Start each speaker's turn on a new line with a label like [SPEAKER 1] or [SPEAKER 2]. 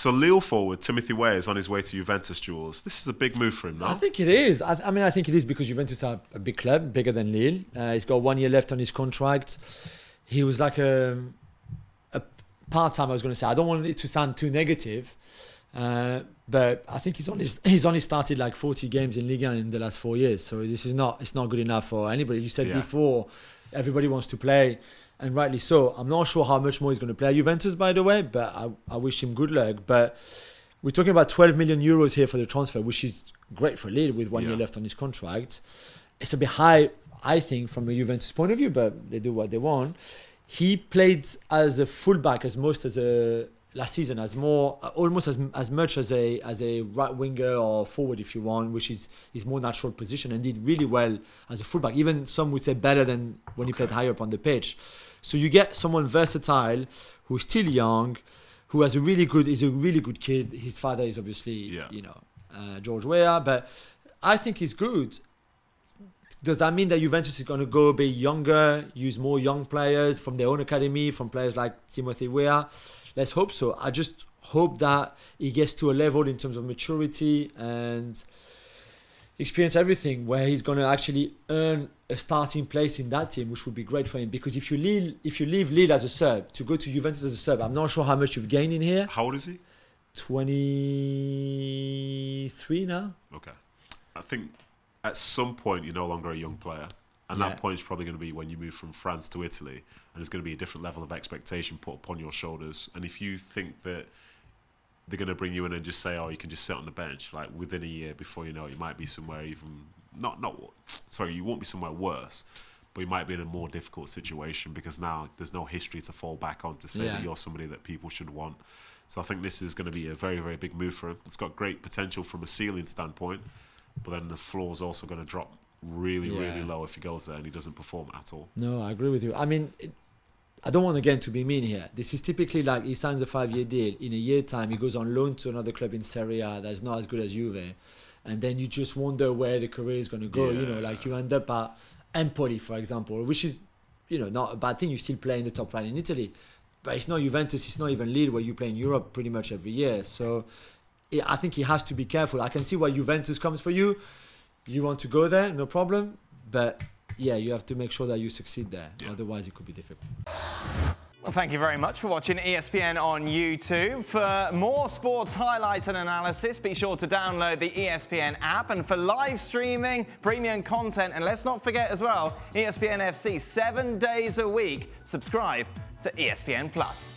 [SPEAKER 1] So Lille forward Timothy Weah is on his way to Juventus, Jules. This is a big move for him, no?
[SPEAKER 2] I think it is. I think it is because Juventus are a big club, bigger than Lille. He's got 1 year left on his contract. He was like a part-time, I was going to say. I don't want it to sound too negative, but I think he's only started like 40 games in Ligue 1 in the last 4 years. So it's not good enough for anybody. You said before, everybody wants to play, and rightly so. I'm not sure how much more he's going to play at Juventus, by the way, but I wish him good luck. But we're talking about 12 million euros here for the transfer, which is great for Lille with 1 year left on his contract. It's a bit high, I think, from a Juventus point of view, but they do what they want. He played as a fullback last season, almost as much as a right winger or forward, if you want, which is his more natural position, and did really well as a fullback. Even some would say better than when he played higher up on the pitch. So you get someone versatile who's still young, who is a really good kid. His father is obviously George Weah, but I think he's good. Does that mean that Juventus is going to go a bit younger, use more young players from their own academy, from players like Timothy Weah? Let's hope so. I just hope that he gets to a level in terms of maturity and experience everything where he's going to actually earn a starting place in that team, which would be great for him. Because if you leave Lille as a sub to go to Juventus as a sub, I'm not sure how much you've gained in here.
[SPEAKER 1] How old is he?
[SPEAKER 2] 23 now.
[SPEAKER 1] Okay. I think at some point you're no longer a young player, and that point is probably going to be when you move from France to Italy, and there's going to be a different level of expectation put upon your shoulders. And if you think that they're going to bring you in and just say, oh, you can just sit on the bench, like within a year, before you know it, you might be somewhere even you won't be somewhere worse, but you might be in a more difficult situation because now there's no history to fall back on to say that you're somebody that people should want. So I think this is going to be a very, very big move for him. It's got great potential from a ceiling standpoint, but then the floor's also going to drop really low if he goes there and he doesn't perform at all.
[SPEAKER 2] No, I agree with you. I mean, I don't want again to be mean here. This is typically like he signs a 5-year deal. In a year time, he goes on loan to another club in Serie A that's not as good as Juve, and then you just wonder where the career is going to go. You end up at Empoli, for example, which is not a bad thing. You still play in the top flight in Italy, but it's not Juventus. It's not even Lille, where you play in Europe pretty much every year. So I think he has to be careful. I can see why Juventus comes for you. You want to go there, no problem. But you have to make sure that you succeed there. Otherwise, it could be difficult.
[SPEAKER 3] Well, thank you very much for watching ESPN on YouTube. For more sports highlights and analysis, be sure to download the ESPN app. And for live streaming, premium content, and let's not forget as well, ESPN FC 7 days a week. Subscribe to ESPN Plus.